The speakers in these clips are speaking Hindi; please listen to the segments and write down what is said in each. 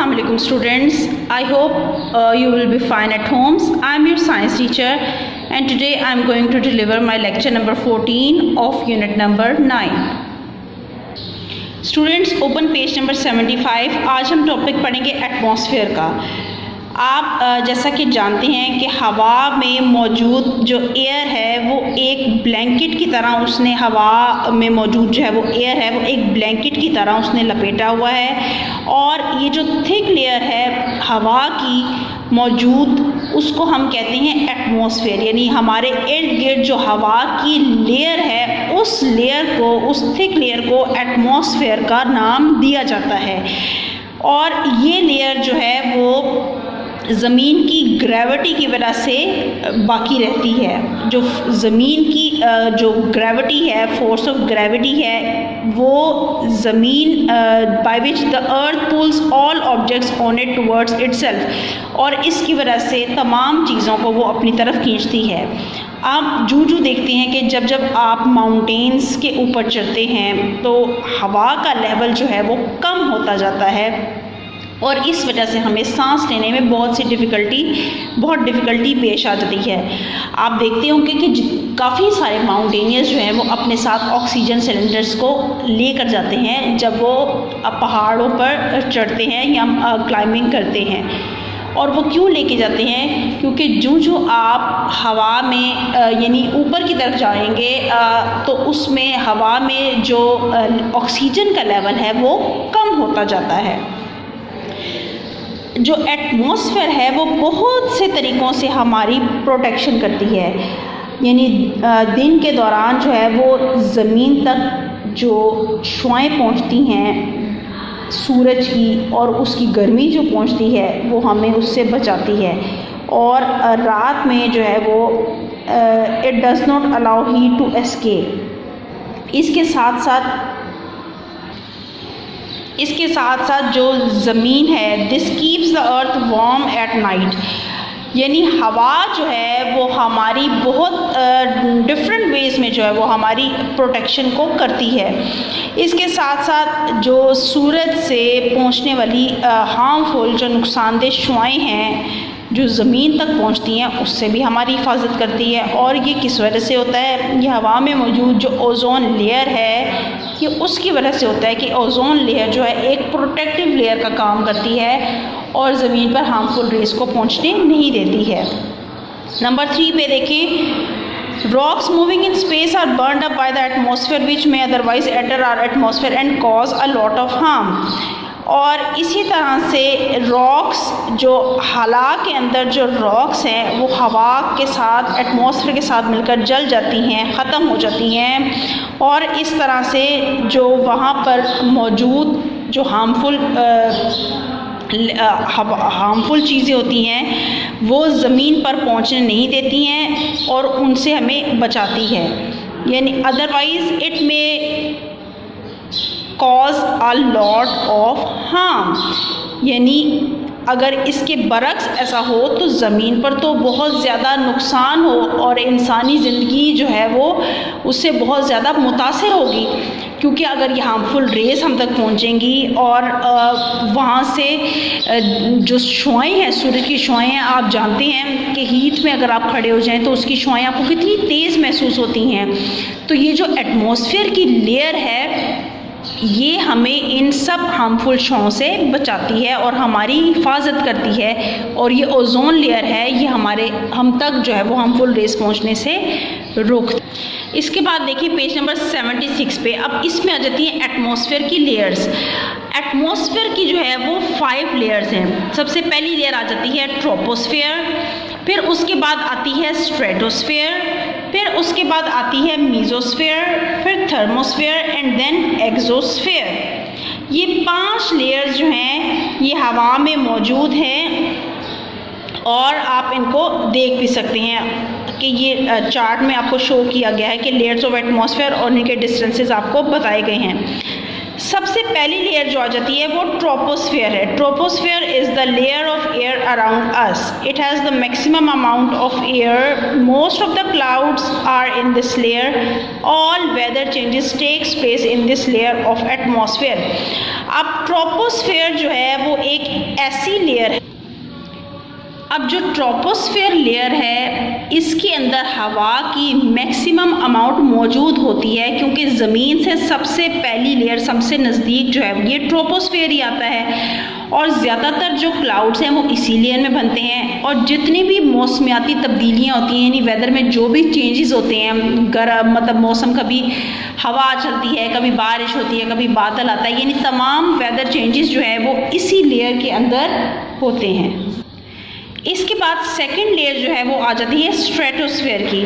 Assalamu alaikum students. I hope you will be fine at homes. I am your science teacher and today I am going to deliver my lecture number 14 of unit number 9. Students, open page number 75. आज हम टॉपिक पढ़ेंगे एटमॉस्फेयर का। आप जैसा कि जानते हैं कि हवा में मौजूद जो एयर है वो एक ब्लैंकेट की तरह उसने हवा में मौजूद जो है वो एयर है वो एक ब्लैंकेट की तरह उसने लपेटा हुआ है और ये जो थिक लेयर है हवा की मौजूद उसको हम कहते हैं एटमॉस्फेयर। यानी हमारे इर्द गिर्द जो हवा की लेयर है उस लेयर को, उस थिक लेयर को एटमॉस्फेयर का नाम दिया जाता है। और ये लेयर जो है वो ज़मीन की ग्रेविटी की वजह से बाकी रहती है। जो ज़मीन की जो ग्रेविटी है, फोर्स ऑफ ग्रेविटी है, वो ज़मीन by which the earth pulls all objects on it towards itself, और इसकी वजह से तमाम चीज़ों को वो अपनी तरफ खींचती है। आप जू देखते हैं कि जब जब आप माउंटेन्स के ऊपर चढ़ते हैं तो हवा का लेवल जो है वो कम होता जाता है और इस वजह से हमें सांस लेने में बहुत डिफ़िकल्टी पेश आ जाती है। आप देखते होंगे कि काफ़ी सारे माउंटेनियर्स जो हैं वो अपने साथ ऑक्सीजन सिलेंडर्स को लेकर जाते हैं जब वो पहाड़ों पर चढ़ते हैं या क्लाइंबिंग करते हैं। और वो क्यों लेके जाते हैं? क्योंकि जो आप हवा में यानी ऊपर की तरफ जाएंगे तो उसमें हवा में जो ऑक्सीजन का लेवल है वो कम होता जाता है। जो एटमॉस्फेयर है वो बहुत से तरीक़ों से हमारी प्रोटेक्शन करती है। यानी दिन के दौरान जो है वो ज़मीन तक जो शुआएं पहुंचती हैं सूरज की और उसकी गर्मी जो पहुंचती है वो हमें उससे बचाती है। और रात में जो है वो it does not allow heat to escape. इसके साथ साथ जो ज़मीन है this keeps the earth warm at night. यानी हवा जो है वो हमारी बहुत डिफरेंट वेज़ में जो है वो हमारी प्रोटेक्शन को करती है। इसके साथ साथ जो सूरज से पहुंचने वाली हार्मफुल जो नुकसानदेह शुआएं हैं जो ज़मीन तक पहुंचती हैं उससे भी हमारी हिफाजत करती है। और ये किस वजह से होता है? ये हवा में मौजूद जो ओज़ोन लेयर है ये उसकी वजह से होता है कि ओज़ोन लेयर जो है एक प्रोटेक्टिव लेयर का काम करती है और ज़मीन पर हार्मफुल रेज़ को पहुंचने नहीं देती है। नंबर 3 पे देखें, rocks moving in space are burned up by the atmosphere which में otherwise enter our atmosphere and cause a lot of harm. और इसी तरह से रॉक्स जो हाला के अंदर जो रॉक्स हैं वो हवा के साथ एटमॉस्फेयर के साथ मिलकर जल जाती हैं, ख़त्म हो जाती हैं और इस तरह से जो वहाँ पर मौजूद जो हार्मफुल चीज़ें होती हैं वो ज़मीन पर पहुँचने नहीं देती हैं और उनसे हमें बचाती है। यानी अदरवाइज़ इट में cause a lot of harm. यानी अगर इसके बरक्स ऐसा हो तो ज़मीन पर तो बहुत ज़्यादा नुकसान हो और इंसानी ज़िंदगी जो है वो उससे बहुत ज़्यादा मुतासिर होगी। क्योंकि अगर ये हार्मफुल रेज़ हम तक पहुंचेंगी और वहाँ से जो शुआएं हैं, सूरज की शुआएं हैं, आप जानते हैं कि हीट में अगर आप खड़े हो जाएं तो उसकी शुआएं आपको कितनी तेज़ महसूस होती हैं। तो ये जो एटमॉस्फेयर की लेयर है ये हमें इन सब हार्मफुल शुआओं से बचाती है और हमारी हिफाजत करती है। और ये ओज़ोन लेयर है ये हम तक जो है वो हार्मफुल रेज़ पहुंचने से रोकती है। इसके बाद देखिए पेज नंबर 76 पे, अब इसमें आ जाती हैं एटमॉस्फेयर की लेयर्स। एटमॉस्फेयर की जो है वो 5 लेयर्स हैं। सबसे पहली लेयर आ जाती है ट्रोपोस्फेयर, फिर उसके बाद आती है स्ट्रेटोस्फेयर, फिर उसके बाद आती है मीज़ोस्फेयर, फिर थर्मोस्फेयर एंड देन एक्सोस्फेयर। ये 5 लेयर्स जो हैं ये हवा में मौजूद हैं और आप इनको देख भी सकते हैं कि ये चार्ट में आपको शो किया गया है कि लेयर्स ऑफ एटमॉस्फेयर और इनके डिस्टेंसेस आपको बताए गए हैं। सबसे पहली लेयर जो आ जाती है वो ट्रोपोस्फेयर है। Troposphere is the layer of air around us. It has the maximum amount of air. Most of the clouds are in this layer. All weather changes takes place in this layer of atmosphere. अब ट्रोपोस्फेयर जो है वो एक ऐसी लेयर है। अब जो ट्रोपोस्फेयर लेयर है इसके अंदर हवा की मैक्सिमम अमाउंट मौजूद होती है, क्योंकि ज़मीन से सबसे पहली लेयर सबसे नज़दीक जो है ये ट्रोपोस्फेयर ही आता है, और ज़्यादातर जो क्लाउड्स हैं वो इसी लेयर में बनते हैं। और जितनी भी मौसमियाती तब्दीलियाँ होती हैं, यानी वेदर में जो भी चेंजेस होते हैं, गर्म मतलब मौसम, कभी हवा चलती है, कभी बारिश होती है, कभी बादल आता है, यानी तमाम वेदर चेंजेस जो है वो इसी लेयर के अंदर होते हैं। इसके बाद सेकंड लेयर जो है वो आ जाती है स्ट्रेटोस्फेयर की।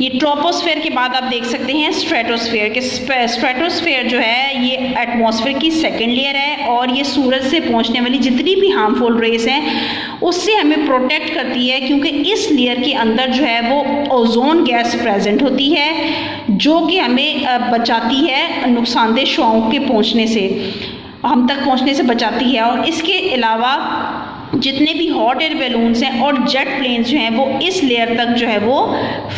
ये ट्रोपोस्फेयर के बाद आप देख सकते हैं स्ट्रेटोस्फेयर के। स्ट्रेटोस्फेयर जो है ये एटमॉस्फेयर की सेकंड लेयर है, और ये सूरज से पहुंचने वाली जितनी भी हार्मफुल रेस हैं उससे हमें प्रोटेक्ट करती है, क्योंकि इस लेयर के अंदर जो है वो ओजोन गैस प्रेजेंट होती है, जो कि हमें बचाती है नुकसानदेह शुआओं के पहुँचने से, हम तक पहुँचने से बचाती है। और इसके अलावा जितने भी हॉट एयर बैलून्स हैं और जेट प्लेन्स जो हैं वो इस लेयर तक जो है वो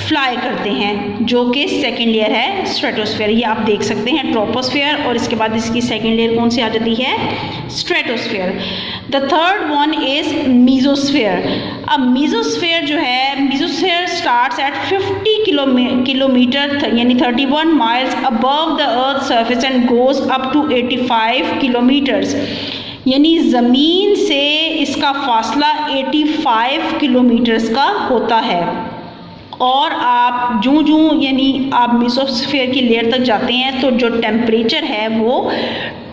फ्लाई करते हैं, जो कि सेकंड लेयर है स्ट्रेटोस्फेयर। ये आप देख सकते हैं ट्रोपोस्फेयर, और इसके बाद इसकी सेकंड लेयर कौन सी आ जाती है, stratosphere. The third one is mesosphere. अब मीजोस्फेयर जो है, मीजोस्फेयर स्टार्ट्स एट 50 किलोमीटर यानी 31 miles above the earth surface and goes up to 85 kilometres, यानी ज़मीन से इसका फासला 85 किलोमीटर्स का होता है। और आप जूं यानी आप मीजोस्फेयर की लेयर तक जाते हैं तो जो टेम्परेचर है वो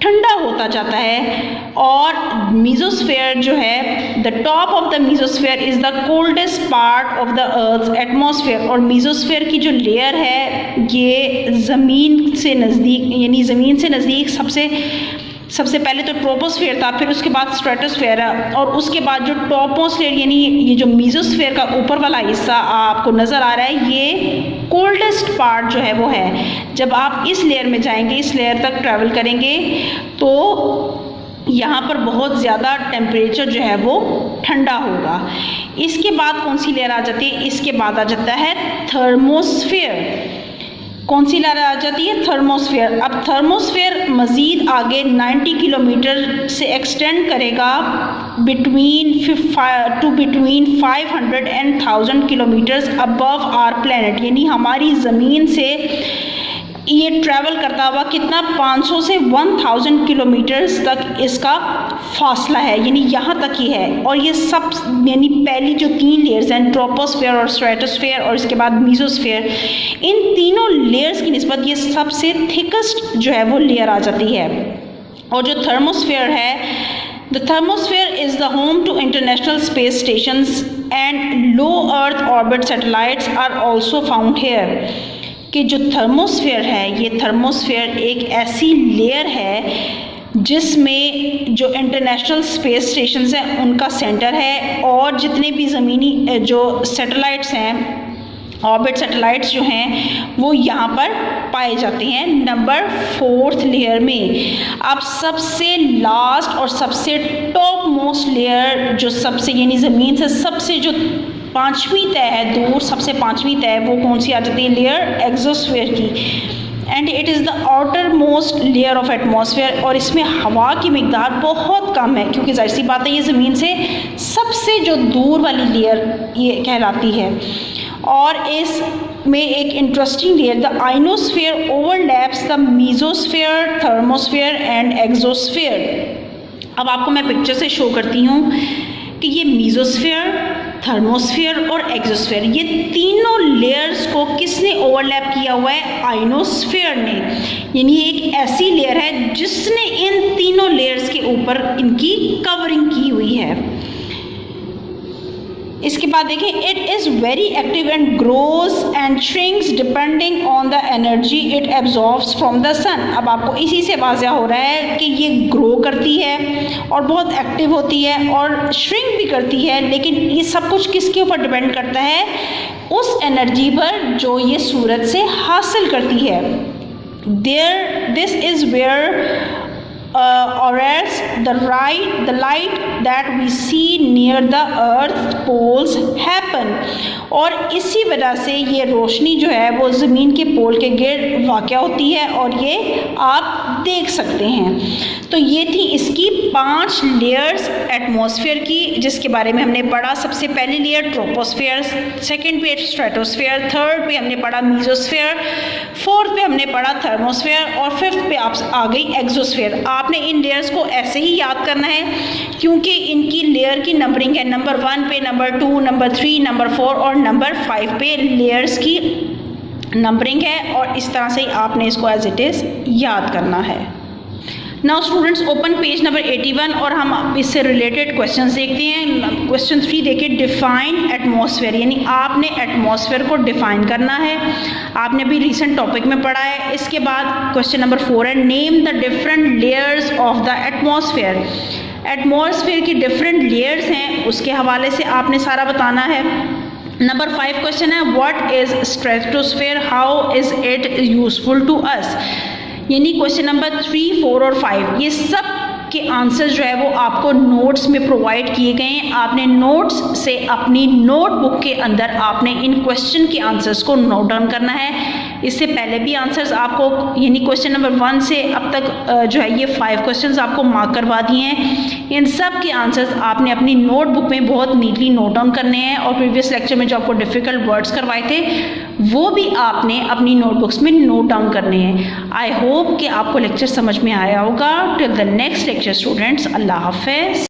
ठंडा होता जाता है। और मीजोस्फेयर जो है, the top of the mesosphere is the coldest part of the earth atmosphere. और मीजोस्फेयर की जो लेयर है ये ज़मीन से नज़दीक, यानी ज़मीन से नज़दीक सबसे पहले तो ट्रोपोस्फेयर था, फिर उसके बाद स्ट्रेटोस्फेयर है, और उसके बाद जो टॉपोस्फेयर यानी ये जो मीजोस्फेयर का ऊपर वाला हिस्सा आपको नज़र आ रहा है, ये कोल्डेस्ट पार्ट जो है वो है। जब आप इस लेयर में जाएंगे, इस लेयर तक ट्रैवल करेंगे, तो यहाँ पर बहुत ज़्यादा टेम्परेचर जो है वो ठंडा होगा। इसके बाद कौन सी लेयर आ जाती है, इसके बाद आ जाता है थर्मोस्फेयर। कौन सी लेयर आ जाती है, थर्मोस्फेयर। अब थर्मोस्फेयर मज़ीद आगे 90 किलोमीटर से एक्सटेंड करेगा between 500 and 1000 kilometres above our planet, यानी हमारी ज़मीन से ये ट्रैवल करता हुआ कितना 500 से 1000 किलोमीटर्स तक इसका फासला है, यानी यहाँ तक ही है। और ये सब यानी पहली जो 3 लेयर्स हैं, ट्रोपोस्फेयर और स्ट्रेटोस्फेयर और इसके बाद मीजोस्फेयर, इन तीनों लेयर्स की निस्बत ये सबसे थिकेस्ट जो है वो लेयर आ जाती है। और जो थर्मोस्फेयर है, the thermosphere is the home to international space stations and low earth orbit satellites are also found here. कि जो थर्मोस्फेयर है, ये थर्मोस्फेयर एक ऐसी लेयर है जिसमें जो इंटरनेशनल स्पेस स्टेशंस हैं उनका सेंटर है, और जितने भी ज़मीनी जो सैटेलाइट्स हैं, ऑर्बिट सैटेलाइट्स जो हैं वो यहाँ पर पाए जाते हैं नंबर 4th लेयर में। अब सबसे लास्ट और सबसे टॉप मोस्ट लेयर जो सबसे यानी ज़मीन से सबसे जो 5वीं तय है दूर, सबसे 5वीं तय, वो कौन सी आ जाती है, लेयर एक्सोस्फेयर की। And it is the outer most layer of atmosphere. और इसमें हवा की मिकदार बहुत कम है, क्योंकि जाहिर सी बात है ये ज़मीन से सबसे जो दूर वाली लेयर ये कहलाती है। और इसमें एक interesting layer, the ionosphere overlaps the mesosphere, thermosphere and exosphere. अब आपको मैं पिक्चर से शो करती हूँ कि ये मीजोस्फेयर, थर्मोस्फेयर और एक्सोस्फेयर, ये तीनों लेयर्स को किसने ओवरलैप किया हुआ है, आइनोस्फेयर ने। यानी एक ऐसी लेयर है जिसने इन तीनों लेयर्स के ऊपर इनकी कवरिंग की हुई है। इसके बाद देखें, it is very active and grows and shrinks depending on the energy it absorbs from the sun. अब आपको इसी से वाज़ह हो रहा है कि ये ग्रो करती है और बहुत एक्टिव होती है और श्रिंक भी करती है, लेकिन ये सब कुछ किसके ऊपर डिपेंड करता है, उस एनर्जी पर जो ये सूरज से हासिल करती है। This is where or else the light that we see near the earth poles happen। और इसी वजह से ये रोशनी जो है वो ज़मीन के पोल के गिर्द वाक़या होती है, और ये आप देख सकते हैं। तो ये थी इसकी 5 लेयर्स एटमॉस्फेयर की, जिसके बारे में हमने पढ़ा। सबसे पहली लेयर ट्रोपोस्फेयर, सेकंड पे स्ट्रेटोस्फेयर, थर्ड पे हमने पढ़ा मीजोस्फेयर, फोर्थ पे हमने पढ़ा थर्मोस्फेयर और फिफ्थ पे आप आ गई एक्सोस्फेयर। आपने इन लेयर्स को ऐसे ही याद करना है क्योंकि इनकी लेयर की नंबरिंग है, नंबर 1 पे, नंबर 2, नंबर 3, नंबर 4 और नंबर 5 पे लेयर्स की नंबरिंग है, और इस तरह से ही आपने इसको एज इट इज़ याद करना है। Now students open page number 81 और हम इससे रिलेटेड क्वेश्चंस देखते हैं। क्वेश्चन 3 देखिए, डिफाइन एटमॉस्फेयर, यानी आपने एटमॉस्फेयर को डिफाइन करना है। आपने भी रिसेंट टॉपिक में पढ़ा है। इसके बाद क्वेश्चन नंबर 4 है, name the different layers of the atmosphere. Atmosphere की डिफरेंट लेयर्स हैं, उसके हवाले से आपने सारा बताना है। नंबर 5 क्वेश्चन है, what is stratosphere, how is it useful to us. यानी क्वेश्चन नंबर 3, 4 और 5 ये सब के आंसर्स जो है वो आपको नोट्स में प्रोवाइड किए गए हैं। आपने नोट्स से अपनी नोटबुक के अंदर आपने इन क्वेश्चन के आंसर्स को नोट डाउन करना है। इससे पहले भी आंसर्स आपको, यानी क्वेश्चन नंबर 1 से अब तक जो है ये 5 क्वेश्चंस आपको मार्क करवा दिए हैं। इन सब के आंसर्स आपने अपनी नोटबुक में बहुत नीटली नोट डाउन करने हैं, और प्रीवियस लेक्चर में जो आपको डिफ़िकल्ट वर्ड्स करवाए थे वो भी आपने अपनी नोटबुक्स में नोट डाउन करने हैं। आई होप कि आपको लेक्चर समझ में आया होगा। Till the next lecture students, अल्लाह हाफ़िज़।